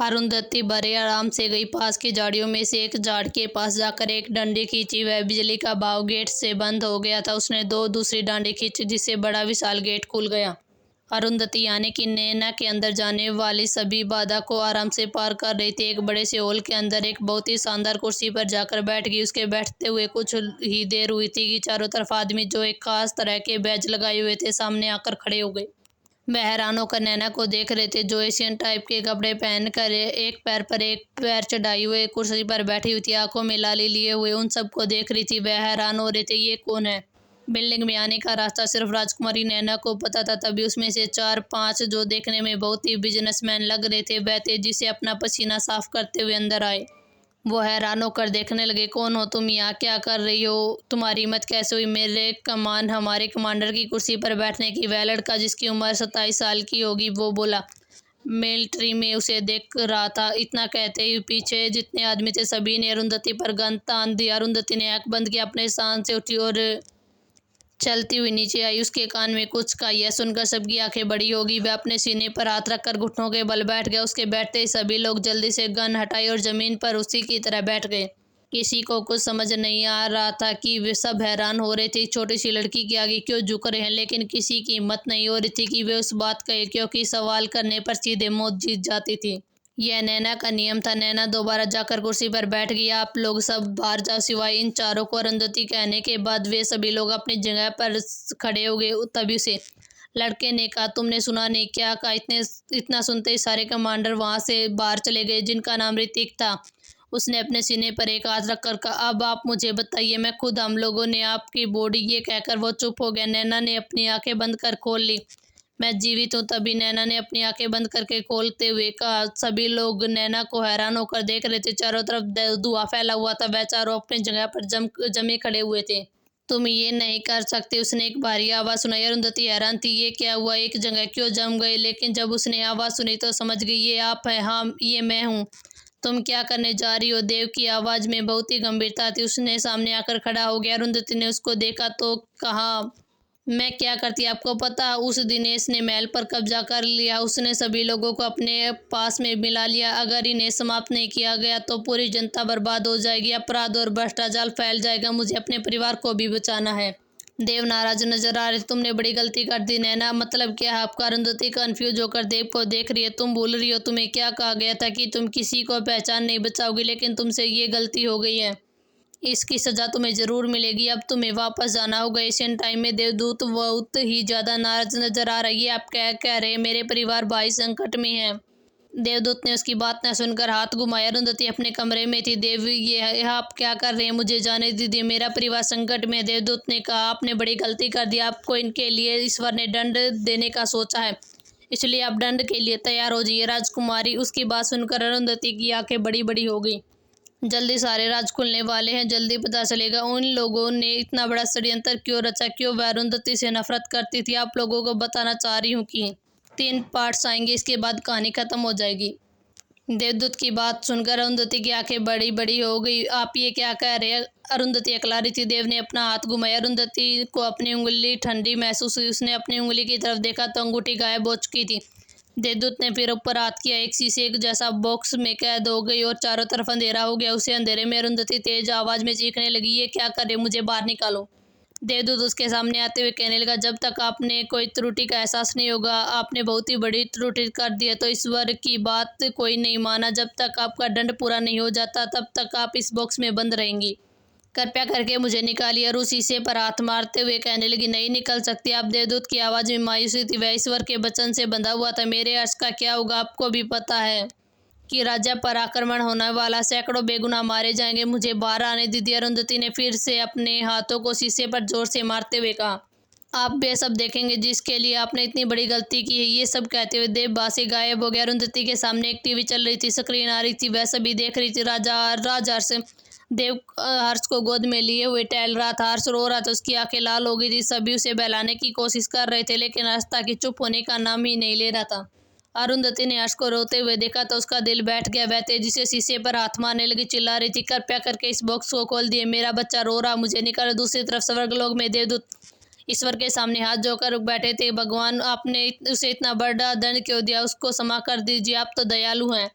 अरुंधति बड़े आराम से गई। पास की झाड़ियों में से एक झाड़ के पास जाकर एक डंडी खींची। वह बिजली का भाव गेट से बंद हो गया था। उसने दो दूसरी डांडी खींची जिससे बड़ा विशाल गेट खुल गया। अरुंधति यानी कि नैना के अंदर जाने वाली सभी बाधा को आराम से पार कर रही थी। एक बड़े से हॉल के अंदर एक बहुत ही शानदार कुर्सी पर जाकर बैठ गई। उसके बैठते हुए कुछ ही देर हुई थी कि चारों तरफ आदमी जो एक खास तरह के बैज लगाए हुए थे सामने आकर खड़े हो गए। वह हैरान होकर नैना को देख रहे थे जो एशियन टाइप के कपड़े पहनकर एक पैर पर एक पैर चढ़ाई हुए कुर्सी पर बैठी हुई थी। आंखों में लाली लिए हुए उन सबको देख रही थी। वह हैरान हो रहे थे, ये कौन है। बिल्डिंग में आने का रास्ता सिर्फ राजकुमारी नैना को पता था। तभी उसमें से 4-5 जो देखने में बहुत ही बिजनेसमैन लग रहे थे वह तेजी से अपना पसीना साफ करते हुए अंदर आए। वो हैरान होकर देखने लगे, कौन हो तुम, यहाँ क्या कर रही हो, तुम्हारी हिम्मत कैसे हुई हमारे कमांडर की कुर्सी पर बैठने की। वह लड़का जिसकी उम्र 27 साल की होगी वो बोला। मिलिट्री में उसे देख रहा था। इतना कहते ही पीछे जितने आदमी थे सभी ने अरुंधति पर गन तान दिया। अरुंधति ने आंख बंद किया, अपने स्थान से उठी और चलती हुई नीचे आई। उसके कान में कुछ कहा। यह सुनकर सबकी आंखें बड़ी होगी। वह अपने सीने पर हाथ रखकर घुटनों के बल बैठ गया। उसके बैठते ही सभी लोग जल्दी से गन हटाई और जमीन पर उसी की तरह बैठ गए। किसी को कुछ समझ नहीं आ रहा था कि वे सब हैरान हो रहे थे छोटी सी लड़की के आगे क्यों झुक रहे हैं, लेकिन किसी की हिम्मत नहीं हो रही थी कि वे उस बात कहे, क्योंकि सवाल करने पर सीधे मौत जीत जाती थी। यह नैना का नियम था। नैना दोबारा जाकर कुर्सी पर बैठ गई। आप लोग सब बाहर जाओ सिवाय इन चारों को। अरुंधति कहने के बाद वे सभी लोग अपनी जगह पर खड़े हो गए। तभी से लड़के ने कहा, तुमने सुना नहीं क्या कहा। इतना सुनते ही सारे कमांडर वहां से बाहर चले गए। जिनका नाम ऋतिक था उसने अपने सीने पर एक हाथ रखकर कहा, अब आप मुझे बताइए, मैं खुद हम लोगों ने आपकी बॉडी। ये कहकर वो चुप हो गया। नैना ने अपनी आंखें बंद कर खोल ली। मैं जीवित हूँ। तभी नैना ने अपनी आंखें बंद करके खोलते हुए कहा। सभी लोग नैना को हैरान होकर देख रहे थे। चारों तरफ धुआं फैला हुआ था। वह चारों अपनी जगह पर जमे खड़े हुए थे। तुम ये नहीं कर सकते, उसने एक भारी आवाज़ सुनाई। अरुंधति हैरान थी, ये क्या हुआ, एक जगह क्यों जम गए। लेकिन जब उसने आवाज़ सुनी तो समझ गई, ये आप हैं। हाँ, ये मैं हूँ। तुम क्या करने जा रही हो। देव की आवाज़ में बहुत ही गंभीरता थी। उसने सामने आकर खड़ा हो गया। अरुंधति ने उसको देखा तो कहा, मैं क्या करती आपको पता। उस दिनेश ने महल पर कब्जा कर लिया। उसने सभी लोगों को अपने पास में मिला लिया। अगर इन्हें समाप्त नहीं किया गया तो पूरी जनता बर्बाद हो जाएगी। अपराध और भ्रष्टाचार फैल जाएगा। मुझे अपने परिवार को भी बचाना है। देव नाराज नजर आ रहे, तुमने बड़ी गलती कर दी नैना। मतलब क्या है आपका। अरुंधति कंफ्यूज होकर देव को देख रही है। तुम भूल रही हो तुम्हें क्या कहा गया था कि तुम किसी को पहचान नहीं बचाओगी, लेकिन तुमसे ये गलती हो गई है। इसकी सजा तुम्हें जरूर मिलेगी। अब तुम्हें वापस जाना होगा। एशियन टाइम में देवदूत बहुत ही ज्यादा नाराज नजर आ रही है। आप क्या कह रहे हैं, मेरे परिवार भाई संकट में है। देवदूत ने उसकी बात न सुनकर हाथ घुमाया। अरुंधति अपने कमरे में थी। देव, ये आप क्या कर रहे हैं, मुझे जाने दीजिए, मेरा परिवार संकट में है। देवदूत ने कहा, आपने बड़ी गलती कर दी। आपको इनके लिए ईश्वर ने दंड देने का सोचा है, इसलिए आप दंड के लिए तैयार हो जाइए। राजकुमारी, उसकी बात सुनकर अरुंधति की आंखें बड़ी बड़ी हो गई। जल्दी सारे राज खुलने वाले हैं। जल्दी पता चलेगा उन लोगों ने इतना बड़ा षड्यंत्र क्यों रचा, क्यों वह अरुंधति से नफरत करती थी। आप लोगों को बताना चाह रही हूँ कि 3 पार्ट्स आएंगे, इसके बाद कहानी खत्म हो जाएगी। देवदूत की बात सुनकर अरुंधति की आंखें बड़ी बड़ी हो गई। आप ये क्या कह रहे हैं। अरुंधति अकला रही थी। देव ने अपना हाथ घुमाया। अरुंधति को अपनी उंगली ठंडी महसूस हुई। उसने अपनी उंगली की तरफ देखा तो अंगूठी गायब हो चुकी थी। देवदूत ने फिर ऊपर हाथ किया। एक शीशे जैसा बॉक्स में कैद हो गई और चारों तरफ अंधेरा हो गया। उसे अंधेरे में अरुंधति तेज आवाज में चीखने लगी, ये क्या कर रहे, मुझे बाहर निकालो। देवदूत उसके सामने आते हुए कहने लगा, जब तक आपने कोई त्रुटि का एहसास नहीं होगा, आपने बहुत ही बड़ी त्रुटि कर दी है, तो ईश्वर की बात कोई नहीं माना। जब तक आपका दंड पूरा नहीं हो जाता तब तक आप इस बॉक्स में बंद रहेंगी। कृपया करके मुझे निकालिए। और उस शीशे पर हाथ मारते हुए कहने लगी, नहीं निकल सकती आप। देवदूत की आवाज़ में मायूसी थी। वह ईश्वर के वचन से बंधा हुआ था। मेरे अर्श का क्या होगा। आपको भी पता है कि राज्य पर आक्रमण होने वाला, सैकड़ों बेगुनाह मारे जाएंगे। मुझे बाहर आने दीजिए। अरुंधति ने फिर से अपने हाथों को शीशे पर जोर से मारते हुए कहा, आप वे सब देखेंगे जिसके लिए आपने इतनी बड़ी गलती की है। ये सब कहते हुए देव वहां से गायब हो गया। अरुंधति के सामने एक टीवी चल रही थी, स्क्रीन आ रही थी, वह सभी देख रही थी। राजहर्ष देव हर्ष को गोद में लिए हुए टहल रहा था। हर्ष रो रहा था, उसकी आंखें लाल हो गई थी। सभी उसे बहलाने की कोशिश कर रहे थे, लेकिन हर्ष ताकि चुप होने का नाम ही नहीं ले रहा था। अरुंधति ने हर्ष को रोते हुए देखा तो उसका दिल बैठ गया। वह तेजी से शीशे पर हाथ मारने लगी, चिल्ला रही थी, कृपया करके इस बॉक्स को खोल दिए, मेरा बच्चा रो रहा, मुझे निकालो। दूसरी तरफ स्वर्गलोक में देवदूत ईश्वर के सामने हाथ जोड़कर बैठे थे। भगवान, आपने उसे इतना बड़ा दंड क्यों दिया, उसको क्षमा कर दीजिए, आप तो दयालु हैं।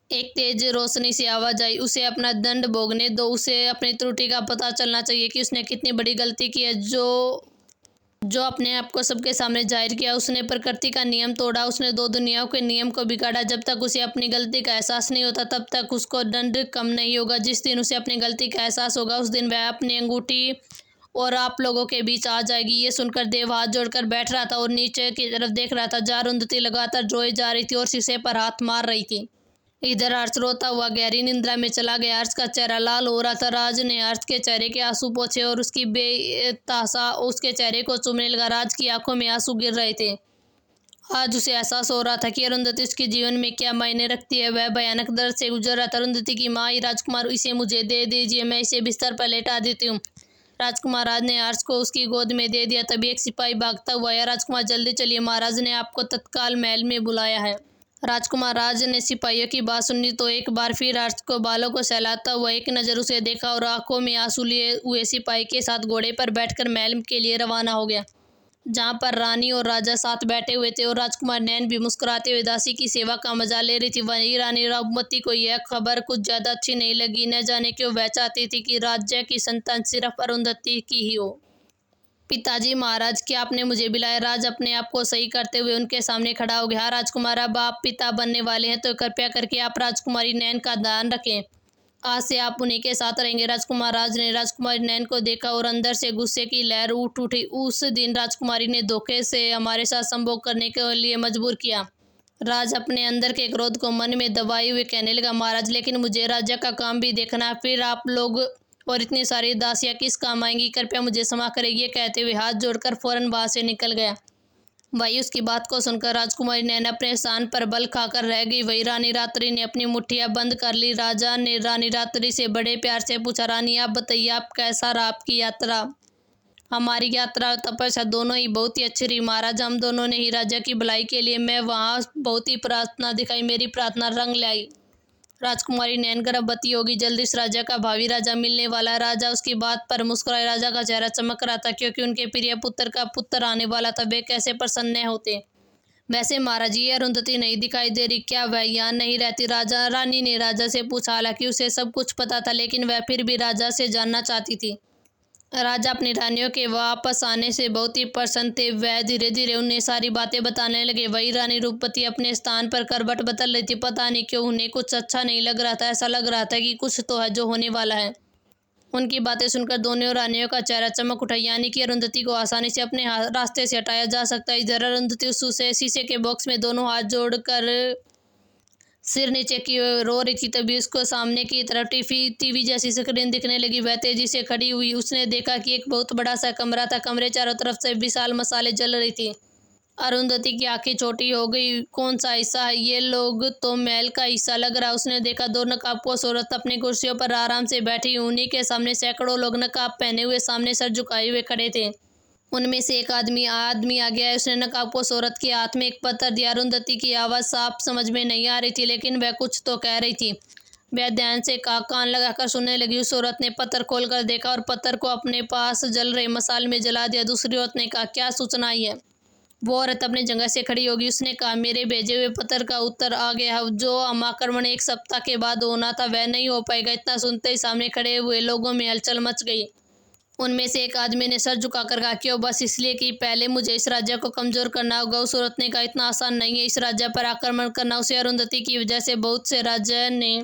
एक तेज रोशनी से आवाज आई, उसे अपना दंड भोगने दो। उसे अपनी त्रुटि का पता चलना चाहिए कि उसने कितनी बड़ी गलती की है, जो जो अपने आप को सबके सामने जाहिर किया। उसने प्रकृति का नियम तोड़ा, उसने दो दुनियाओं के नियम को बिगाड़ा। जब तक उसे अपनी गलती का एहसास नहीं होता तब तक उसको दंड कम नहीं होगा। जिस दिन उसे अपनी गलती का एहसास होगा उस दिन वह अपनी अंगूठी और आप लोगों के बीच आ जाएगी। ये सुनकर देव हाथ जोड़कर बैठ रहा था और नीचे की तरफ देख रहा था, जहाँ अरुंधति लगातार रोए जा रही थी और शीशे पर हाथ मार रही थी। इधर हर्ष रोता हुआ गहरी निंद्रा में चला गया। हर्ष का चेहरा लाल हो रहा था। राज ने हर्ष के चेहरे के आंसू पोंछे और उसकी बेतहाशा उसके चेहरे को चूमने लगा। राज की आंखों में आंसू गिर रहे थे। आज उसे एहसास हो रहा था कि अरुंधति उसके जीवन में क्या मायने रखती है। वह भयानक दर्द से गुजर रहा था। अरुंधति की माँ, राजकुमार इसे मुझे दे दीजिए, मैं इसे बिस्तर पर लेटा देती हूँ। राजकुमार राज ने हर्ष को उसकी गोद में दे दिया। तभी एक सिपाही भागता हुआ आया। राजकुमार जल्दी चलिए, महाराज ने आपको तत्काल महल में बुलाया है। राजकुमार राज ने सिपाहियों की बात सुनी तो एक बार फिर हर्ष को बालों को सहलाता हुआ एक नज़र उसे देखा और आंखों में आंसू लिए हुए सिपाही के साथ घोड़े पर बैठकर महल के लिए रवाना हो गया, जहाँ पर रानी और राजा साथ बैठे हुए थे और राजकुमार नैन भी मुस्कुराते हुए दासी की सेवा का मजा ले रही थी। वहीं रानी रूपमती को यह खबर कुछ ज़्यादा अच्छी नहीं लगी। न जाने क्यों वह चाहती थी कि राज्य की संतान सिर्फ अरुंधति की ही हो। पिताजी महाराज, क्या आपने मुझे बुलाया? राज अपने आप को सही करते हुए उनके सामने खड़ा हो गया। हाँ राजकुमार, अब आप पिता बनने वाले हैं तो कृपया करके आप राजकुमारी नैन का ध्यान रखें। आज से आप उन्हीं के साथ रहेंगे। राजकुमार राज ने राजकुमारी नैन को देखा और अंदर से गुस्से की लहर उठ उठी। उस दिन राजकुमारी ने धोखे से हमारे साथ संभोग करने के लिए मजबूर किया। राज अपने अंदर के क्रोध को मन में दबाए हुए कहने लगा, महाराज लेकिन मुझे राज्य का काम भी देखना है, फिर आप लोग और इतनी सारी दासियां किस काम आएंगी, कृपया मुझे क्षमा करें। ये कहते हुए हाथ जोड़कर फौरन वहां से निकल गया। वही उसकी बात को सुनकर राजकुमारी नैन अपने स्थान पर बल खाकर रह गई। वही रानी रात्रि ने अपनी मुट्ठियां बंद कर ली। राजा ने रानी रात्रि से बड़े प्यार से पूछा, रानी आप बताइए, आप कैसा रहा आपकी यात्रा? हमारी यात्रा और तपस्या दोनों ही बहुत ही अच्छी रही महाराज। हम दोनों ने ही राजा की भलाई के लिए मैं वहाँ बहुत ही प्रार्थना दिखाई, मेरी प्रार्थना रंग लाई। राजकुमारी नैन गर्भवती होगी, जल्दी इस राजा का भावी राजा मिलने वाला है। राजा उसकी बात पर मुस्कुराए। राजा का चेहरा चमक रहा था क्योंकि उनके प्रिय पुत्र का पुत्र आने वाला था। वे कैसे प्रसन्न होते। वैसे महाराज, ये अरुंधति नहीं दिखाई दे रही, क्या वह यहाँ नहीं रहती? राजा रानी ने राजा से पूछा। हालांकि उसे सब कुछ पता था लेकिन वह फिर भी राजा से जानना चाहती थी। राजा अपनी रानियों के वापस आने से बहुत ही प्रसन्न थे। वह धीरे धीरे उन्हें सारी बातें बताने लगे। वही रानी रूपवती अपने स्थान पर करवट बदल रही थी। पता नहीं क्यों उन्हें कुछ अच्छा नहीं लग रहा था। ऐसा लग रहा था कि कुछ तो है जो होने वाला है। उनकी बातें सुनकर दोनों रानियों का चेहरा चमक उठा, यानी कि अरुंधति को आसानी से अपने रास्ते से हटाया जा सकता है। इधर अरुंधति उस शीशे के बॉक्स में दोनों हाथ जोड़कर सिर नीचे की रो रही थी। तभी उसको सामने की तरफ टीवी जैसी स्क्रीन दिखने लगी। वह तेजी से खड़ी हुई। उसने देखा कि एक बहुत बड़ा सा कमरा था। कमरे चारों तरफ से विशाल मसाले जल रही थी। अरुंधति की आंखें छोटी हो गई। कौन सा हिस्सा है? ये लोग तो महल का हिस्सा लग रहा। उसने देखा दो नकाबपोश औरत अपनी कुर्सियों पर आराम से बैठी। उन्हीं के सामने सैकड़ों लोग नकाब पहने हुए सामने सर झुकाए हुए खड़े थे। उनमें से एक आदमी आ गया है। उसने नकाबपोश औरत के हाथ में एक पत्थर दिया। अरुंधति की आवाज़ साफ समझ में नहीं आ रही थी लेकिन वह कुछ तो कह रही थी। वह ध्यान से कान लगाकर सुनने लगी। उस औरत ने पत्थर खोलकर देखा और पत्थर को अपने पास जल रहे मसाल में जला दिया। दूसरी औरत ने कहा, क्या सूचना आई है? वो औरत अपनी जगह से खड़ी होगी। उसने कहा, मेरे भेजे हुए पत्थर का उत्तर आ गया। जो आक्रमण 1 सप्ताह के बाद होना था वह नहीं हो पाएगा। इतना सुनते ही सामने खड़े हुए लोगों में हलचल मच गई। उनमें से एक आदमी ने सर झुकाकर कहा, क्यों? बस इसलिए कि पहले मुझे इस राज्य को कमजोर करना होगा। उस औरत ने कहा, इतना आसान नहीं है इस राज्य पर आक्रमण करना। उसे अरुंधति की वजह से बहुत से राज्य ने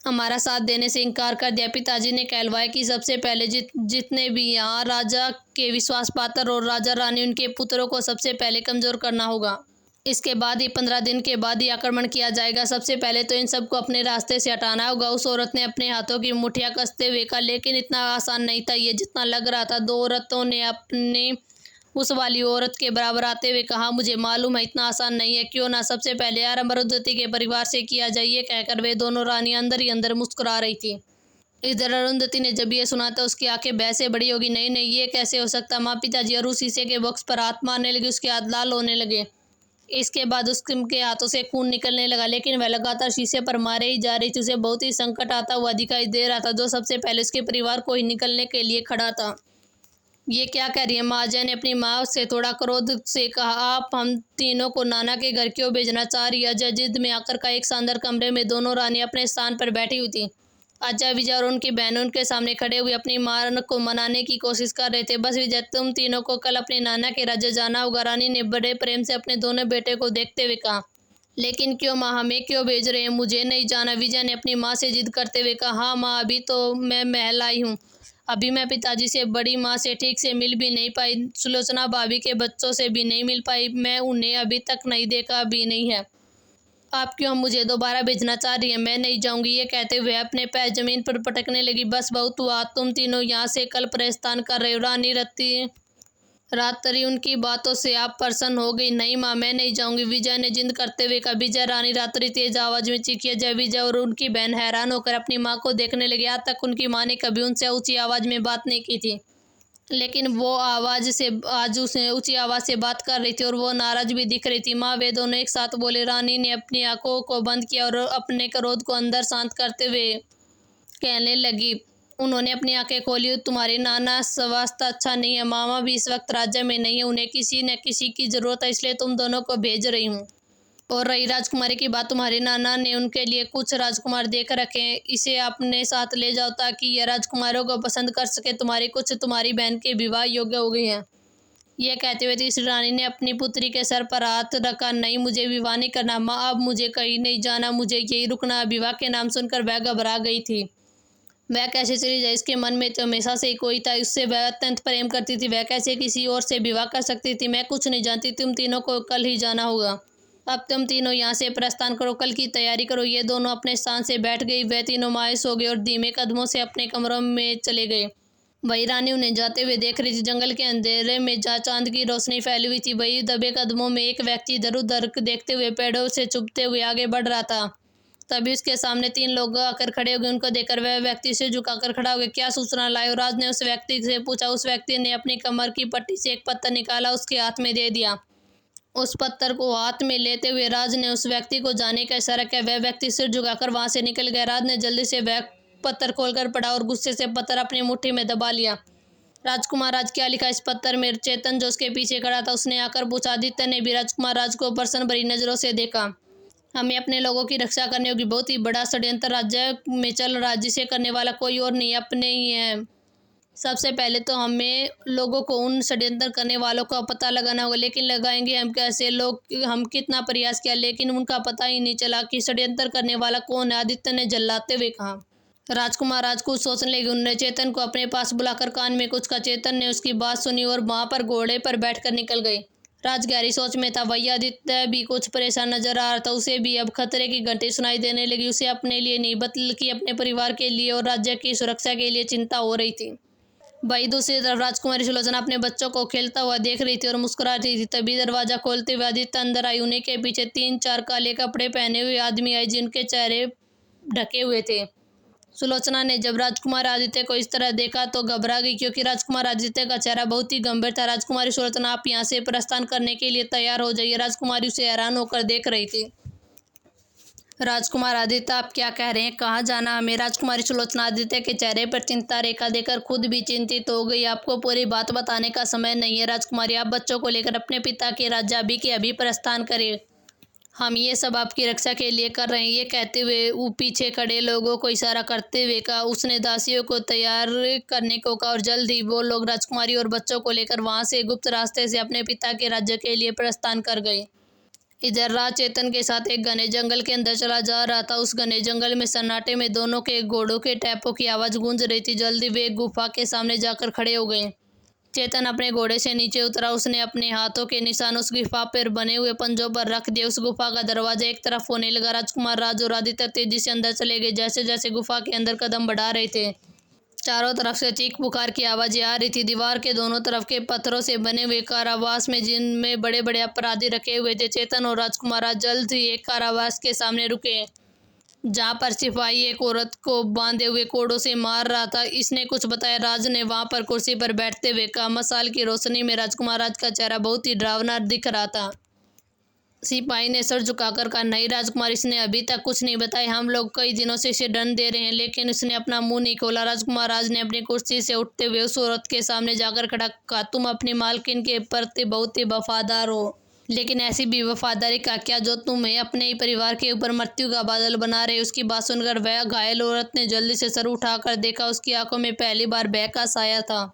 हमारा साथ देने से इनकार कर दिया। पिताजी ने कहलवाया कि सबसे पहले जितने भी यहाँ राजा के विश्वास पात्र और राजा रानी उनके पुत्रों को सबसे पहले कमजोर करना होगा। इसके बाद ही 15 दिन के बाद ही आक्रमण किया जाएगा। सबसे पहले तो इन सबको अपने रास्ते से हटाना होगा। उस औरत ने अपने हाथों की मुठ्ठियां कसते हुए कहा, लेकिन इतना आसान नहीं था ये जितना लग रहा था। 2 औरतों ने अपने उस वाली औरत के बराबर आते हुए कहा, मुझे मालूम है इतना आसान नहीं है, क्यों ना सबसे पहले आरंभ अरुंधति के परिवार से किया जाए। ये कहकर वे दोनों रानियां अंदर ही अंदर मुस्कुरा रही थी। इधर अरुंधति ने जब ये सुना तो उसकी आंखें भय से बड़ी होगी। नहीं नहीं, ये कैसे हो सकता? माँ, पिताजी और उस शीशे के बॉक्स पर हाथ मारने लगी। उसके हाथ लाल होने लगे। इसके बाद उसके हाथों से खून निकलने लगा लेकिन वह लगातार शीशे पर मारे ही जा रही थी। उसे बहुत ही संकट आता हुआ दिखाई दे रहा था, जो सबसे पहले उसके परिवार को ही निकलने के लिए खड़ा था। ये क्या कह रही है? महाजय ने अपनी माँ से थोड़ा क्रोध से कहा, आप हम तीनों को नाना के घर क्यों भेजना चाह रही है? अजय जिद में आकर का एक शानदार कमरे में दोनों रानी अपने स्थान पर बैठी हुई थी। अजय, विजय और उनकी बहन उनके सामने खड़े हुए अपनी माँ को मनाने की कोशिश कर रहे थे। बस विजय, तुम तीनों को कल अपने नाना के राज्य जाना होगा, रानी ने बड़े प्रेम से अपने दोनों बेटे को देखते हुए कहा। लेकिन क्यों माँ, हमें क्यों भेज रहे हैं? मुझे नहीं जाना, विजय ने अपनी माँ से जिद करते हुए कहा। हाँ माँ, अभी तो मैं महल आई हूँ, अभी मैं पिताजी से, बड़ी माँ से ठीक से मिल भी नहीं पाई, सुलोचना भाभी के बच्चों से भी नहीं मिल पाई, मैं उन्हें अभी तक नहीं देखा भी नहीं है। आप क्यों मुझे दोबारा भेजना चाह रही हैं? मैं नहीं जाऊंगी। ये कहते हुए अपने पैर जमीन पर पटकने लगी। बस बहुत हुआ, तुम तीनों यहाँ से कल प्रस्थान कर रहे हो। रानी रात्रि उनकी बातों से आप प्रसन्न हो गई। नहीं माँ, मैं नहीं जाऊंगी, विजय ने जिद करते हुए कहा। विजय, रानी रात्रि तेज आवाज में चीखी। जय विजय और उनकी बहन हैरान होकर अपनी माँ को देखने लगे। आज तक उनकी माँ ने कभी उनसे ऊंची आवाज में बात नहीं की थी, लेकिन वो आज उसने ऊंची आवाज से बात कर रही थी और वो नाराज भी दिख रही थी। माँ, वे दोनों एक साथ बोले। रानी ने अपनी आंखों को बंद किया और अपने क्रोध को अंदर शांत करते हुए कहने लगी। उन्होंने अपनी आंखें खोली। तुम्हारी नाना स्वास्थ्य अच्छा नहीं है, मामा भी इस वक्त राज्य में नहीं है, उन्हें किसी न किसी की जरूरत है, इसलिए तुम दोनों को भेज रही हूँ। और रही राजकुमारी की बात, तुम्हारे नाना ने उनके लिए कुछ राजकुमार देख रखे हैं, इसे अपने साथ ले जाओ ताकि यह राजकुमारों को पसंद कर सके। तुम्हारी बहन के विवाह योग्य हो गई हैं। यह कहते हुए तीसरी रानी ने अपनी पुत्री के सर पर हाथ रखा। नहीं, मुझे विवाह नहीं करना माँ, अब मुझे कहीं नहीं जाना, मुझे यही रुकना। विवाह के नाम सुनकर वह घबरा गई थी। वह कैसे चली जाए? इसके मन में तो हमेशा से ही कोई था, उससे वह अत्यंत प्रेम करती थी, वह कैसे किसी और से विवाह कर सकती थी? मैं कुछ नहीं जानती, तुम तीनों को कल ही जाना होगा। अब तुम तीनों यहाँ से प्रस्थान करो, कल की तैयारी करो। ये दोनों अपने स्थान से बैठ गई। वह तीनों मायूस हो गए और धीमे कदमों से अपने कमरों में चले गए। वही रानी उन्हें जाते हुए देख रही थी। जंगल के अंधेरे में जहाँ चांद की रोशनी फैली हुई थी, वही दबे कदमों में एक व्यक्ति इधर उधर देखते हुए पेड़ों से चुभते हुए आगे बढ़ रहा था। तभी उसके सामने तीन लोग आकर खड़े हो गए। उनको देखकर वह व्यक्ति से झुकाकर खड़ा हो गया। क्या सूचना लाए हो? राज ने उस व्यक्ति से पूछा। उस व्यक्ति ने अपनी कमर की पट्टी से एक पत्थर निकाला, उसके हाथ में दे दिया। उस पत्थर को हाथ में लेते हुए राज ने उस व्यक्ति को जाने का इशारा किया। वह व्यक्ति सिर झुकाकर वहां से निकल गया। राज ने जल्दी से वह पत्थर खोलकर पढ़ा और गुस्से से पत्थर अपनी मुट्ठी में दबा लिया। राजकुमार राज, क्या लिखा इस पत्थर में? चेतन जो उसके पीछे खड़ा था उसने आकर पूछा। आदित्य ने भी राजकुमार राज को प्रसन्न भरी नजरों से देखा। हमें अपने लोगों की रक्षा करनी होगी। बहुत ही बड़ा षड्यंत्र राज्य में चल रहा है, जिसे करने वाला कोई और नहीं, अपने ही है। सबसे पहले तो हमें लोगों को, उन षड्यंत्र करने वालों का पता लगाना होगा। लेकिन लगाएंगे हम कैसे? हम कितना प्रयास किया, लेकिन उनका पता ही नहीं चला कि षड्यंत्र करने वाला कौन है, आदित्य ने झल्लाते हुए कहा। राजकुमार राज कुछ सोचने लगे। उन्होंने चेतन को अपने पास बुलाकर कान में कुछ कहा। चेतन ने उसकी बात सुनी और वहां पर घोड़े पर बैठकर निकल गए। राज गहरी सोच में था। वही आदित्य भी कुछ परेशान नजर आ रहा था। उसे भी अब खतरे की घंटी सुनाई देने लगी। उसे अपने लिए नहीं, बल्कि अपने परिवार के लिए और राज्य की सुरक्षा के लिए चिंता हो रही थी। वही दूसरी तरफ राजकुमारी सुलोचना अपने बच्चों को खेलता हुआ देख रही थी और मुस्कुरा रही थी। तभी दरवाजा खोलते हुए आदित्य अंदर आई। उन्हीं के पीछे 3-4 काले कपड़े पहने हुए आदमी आए, जिनके चेहरे ढके हुए थे। सुलोचना ने जब राजकुमार आदित्य को इस तरह देखा तो घबरा गई, क्योंकि राजकुमार आदित्य का चेहरा बहुत ही गंभीर था। राजकुमारी सुलोचना, आप यहाँ से प्रस्थान करने के लिए तैयार हो जाइए। राजकुमारी उसे हैरान होकर देख रही थी। राजकुमार आदित्य, आप क्या कह रहे हैं? कहाँ जाना हमें? राजकुमारी सुलोचना आदित्य के चेहरे पर चिंता रेखा देकर खुद भी चिंतित हो गई। आपको पूरी बात बताने का समय नहीं है राजकुमारी, आप बच्चों को लेकर अपने पिता के राज्य अभी के अभी प्रस्थान करें। हम ये सब आपकी रक्षा के लिए कर रहे हैं। ये कहते हुए वो पीछे खड़े लोगों को इशारा करते हुए कहा। उसने दासियों को तैयार करने को कहा और जल्द ही वो लोग राजकुमारी और बच्चों को लेकर वहां से गुप्त रास्ते से अपने पिता के राज्य के लिए प्रस्थान कर गए। इधर राज चेतन के साथ एक घने जंगल के अंदर चला जा रहा था। उस घने जंगल में सन्नाटे में दोनों के घोड़ों के टैपों की आवाज़ गूंज रही थी। जल्दी वे एक गुफा के सामने जाकर खड़े हो गए। चेतन अपने घोड़े से नीचे उतरा। उसने अपने हाथों के निशान उस गुफा पर बने हुए पंजों पर रख दिए। उस गुफा का दरवाजा एक तरफ होने लगा। राजकुमार राज और आदित्य तेजी से अंदर चले गए। जैसे जैसे गुफा के अंदर कदम बढ़ा रहे थे, चारों तरफ से चीख पुकार की आवाज़ें आ रही थी। दीवार के दोनों तरफ के पत्थरों से बने हुए कारावास में, जिनमें बड़े बड़े अपराधी रखे हुए थे, चेतन और राजकुमार जल्द ही एक कारावास के सामने रुके, जहाँ पर सिपाही एक औरत को बांधे हुए कोड़ों से मार रहा था। इसने कुछ बताया। राज ने वहां पर कुर्सी पर बैठते हुए कहा। मसाल की रोशनी में राजकुमार राज का चेहरा बहुत ही डरावना दिख रहा था। सिपाही ने सर झुकाकर कहा, नहीं राजकुमार, इसने अभी तक कुछ नहीं बताया। हम लोग कई दिनों से इसे दंड दे रहे हैं, लेकिन उसने अपना मुंह नहीं खोला। राजकुमार राज ने अपनी कुर्सी से उठते हुए उस औरत के सामने जाकर खड़ा कहा, तुम अपनी मालकिन के प्रति बहुत ही वफादार हो, लेकिन ऐसी भी वफादारी का क्या जो तुम्हें अपने ही परिवार के ऊपर मृत्यु का बादल बना रहे। उसकी बात सुनकर वह घायल औरत ने जल्दी से सर उठाकर देखा। उसकी आंखों में पहली बार भय का साया था।